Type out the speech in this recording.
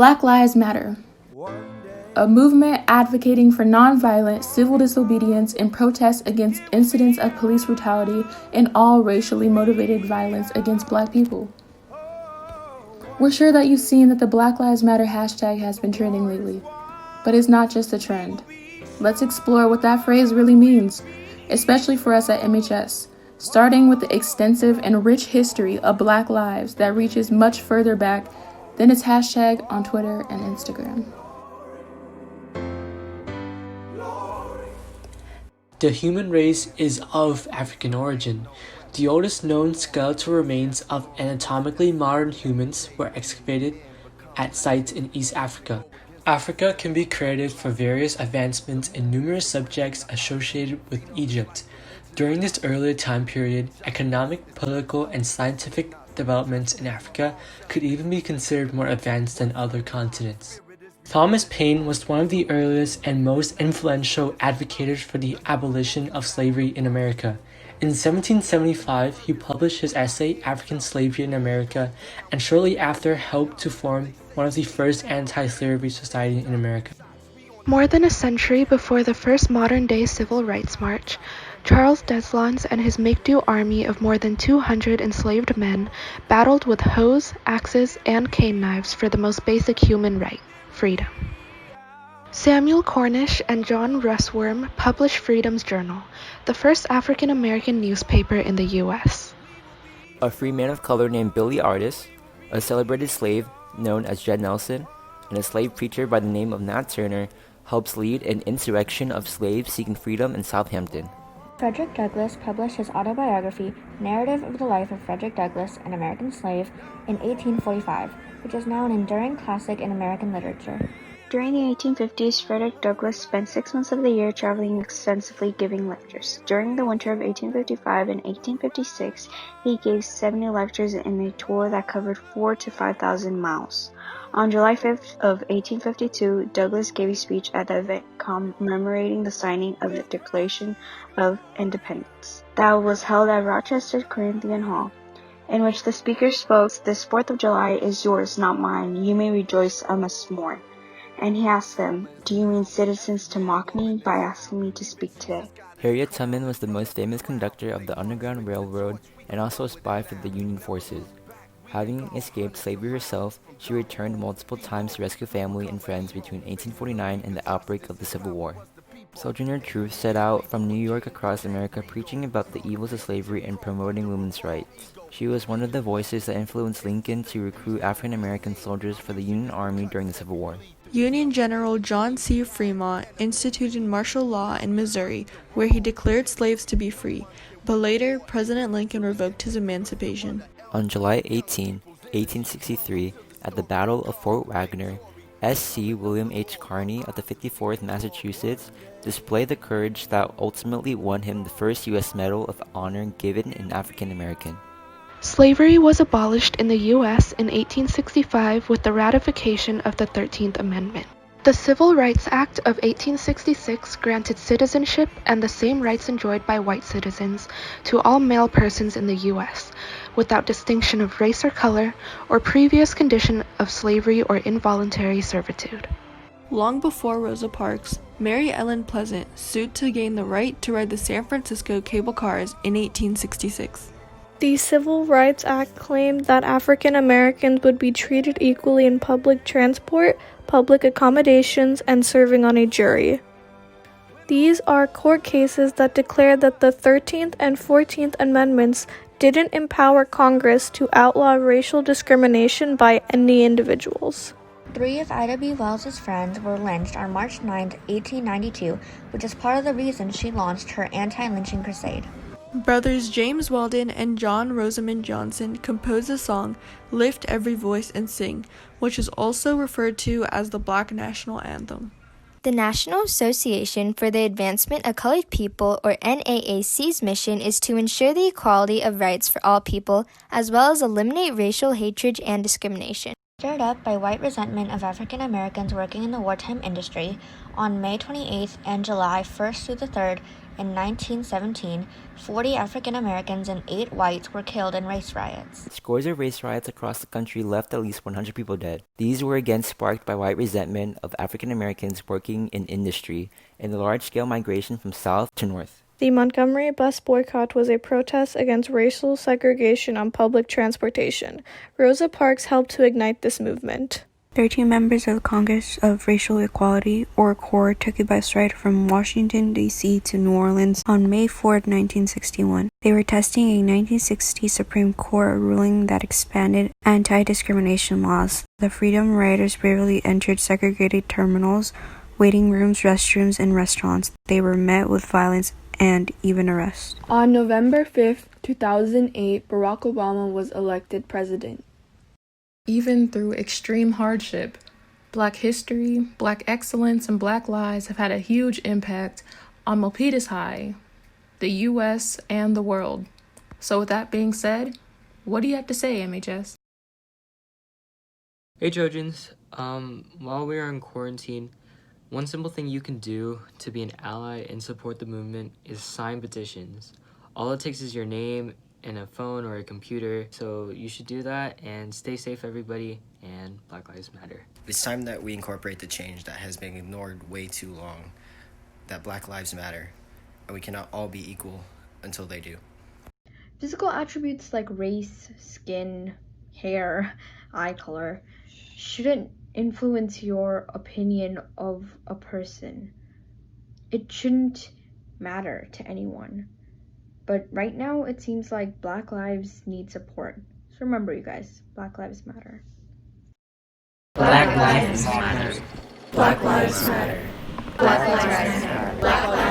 Black Lives Matter, a movement advocating for nonviolent civil disobedience in protest against incidents of police brutality and all racially motivated violence against Black people. We're sure that you've seen that the Black Lives Matter hashtag has been trending lately, but it's not just a trend. Let's explore what that phrase really means, especially for us at MHS, starting with the extensive and rich history of Black lives that reaches much further back than its hashtag on Twitter and Instagram. The human race is of African origin. The oldest known skeletal remains of anatomically modern humans were excavated at sites in East Africa. Africa can be credited for various advancements in numerous subjects associated with Egypt. During this earlier time period, economic, political, and scientific developments in Africa could even be considered more advanced than other continents. Thomas Paine was one of the earliest and most influential advocates for the abolition of slavery in America. In 1775, he published his essay, African Slavery in America, and shortly after helped to form one of the first anti-slavery societies in America. More than a century before the first modern-day civil rights march, Charles Deslandes and his make-do army of more than 200 enslaved men battled with hoes, axes, and cane knives for the most basic human right, freedom. Samuel Cornish and John Russwurm published Freedom's Journal, the first African-American newspaper in the U.S. A free man of color named Billy Artis, a celebrated slave known as Jed Nelson, and a slave preacher by the name of Nat Turner helps lead an insurrection of slaves seeking freedom in Southampton. Frederick Douglass published his autobiography, Narrative of the Life of Frederick Douglass, an American Slave, in 1845, which is now an enduring classic in American literature. During the 1850s, Frederick Douglass spent 6 months of the year traveling extensively giving lectures. During the winter of 1855 and 1856, he gave 70 lectures in a tour that covered 4,000 to 5,000 miles. On July 5th of 1852, Douglass gave a speech at the event commemorating the signing of the Declaration of Independence that was held at Rochester Corinthian Hall, in which the speaker spoke, "This 4th of July is yours, not mine. You may rejoice, I must mourn." And he asked them, "Do you mean citizens to mock me by asking me to speak today?" Harriet Tubman was the most famous conductor of the Underground Railroad and also a spy for the Union forces. Having escaped slavery herself, she returned multiple times to rescue family and friends between 1849 and the outbreak of the Civil War. Sojourner Truth set out from New York across America preaching about the evils of slavery and promoting women's rights. She was one of the voices that influenced Lincoln to recruit African American soldiers for the Union Army during the Civil War. Union General John C. Fremont instituted martial law in Missouri, where he declared slaves to be free, but later President Lincoln revoked his emancipation. On July 18, 1863, at the Battle of Fort Wagner, S.C. William H. Carney of the 54th Massachusetts displayed the courage that ultimately won him the first U.S. Medal of Honor given an African American. Slavery was abolished in the U.S. in 1865 with the ratification of the 13th Amendment. The Civil Rights Act of 1866 granted citizenship and the same rights enjoyed by white citizens to all male persons in the U.S., without distinction of race or color, or previous condition of slavery or involuntary servitude. Long before Rosa Parks, Mary Ellen Pleasant sued to gain the right to ride the San Francisco cable cars in 1866. The Civil Rights Act claimed that African Americans would be treated equally in public transport, public accommodations, and serving on a jury. These are court cases that declare that the 13th and 14th Amendments didn't empower Congress to outlaw racial discrimination by any individuals. 3 of Ida B. Wells' friends were lynched on March 9, 1892, which is part of the reason she launched her anti-lynching crusade. Brothers James Weldon and John Rosamond Johnson composed the song Lift Every Voice and Sing, which is also referred to as the Black National Anthem. The National Association for the Advancement of Colored People, or NAAC's mission is to ensure the equality of rights for all people, as well as eliminate racial hatred and discrimination. Stirred up by white resentment of African Americans working in the wartime industry, on May 28th and July 1st through the 3rd, In 1917, 40 African Americans and 8 whites were killed in race riots. Scores of race riots across the country left at least 100 people dead. These were again sparked by white resentment of African Americans working in industry and the large-scale migration from south to north. The Montgomery bus boycott was a protest against racial segregation on public transportation. Rosa Parks helped to ignite this movement. 13 members of the Congress of Racial Equality, or CORE, took a bus ride from Washington, D.C. to New Orleans on May 4, 1961. They were testing a 1960 Supreme Court ruling that expanded anti-discrimination laws. The Freedom Riders bravely entered segregated terminals, waiting rooms, restrooms, and restaurants. They were met with violence and even arrest. On November 5, 2008, Barack Obama was elected president. Even through extreme hardship, Black history, Black excellence, and Black lives have had a huge impact on Milpitas High, the U.S., and the world. So with that being said, what do you have to say, MHS? Hey Trojans, while we are in quarantine, one simple thing you can do to be an ally and support the movement is sign petitions. All it takes is your name and a phone or a computer, so you should do that, and stay safe everybody, and Black Lives Matter. It's time that we incorporate the change that has been ignored way too long, that Black Lives Matter, and we cannot all be equal until they do. Physical attributes like race, skin, hair, eye color shouldn't influence your opinion of a person. It shouldn't matter to anyone. But right now, it seems like Black lives need support. So remember, you guys, Black Lives Matter. Black Lives Matter. Black Lives Matter. Black Lives Matter. Black Lives Matter.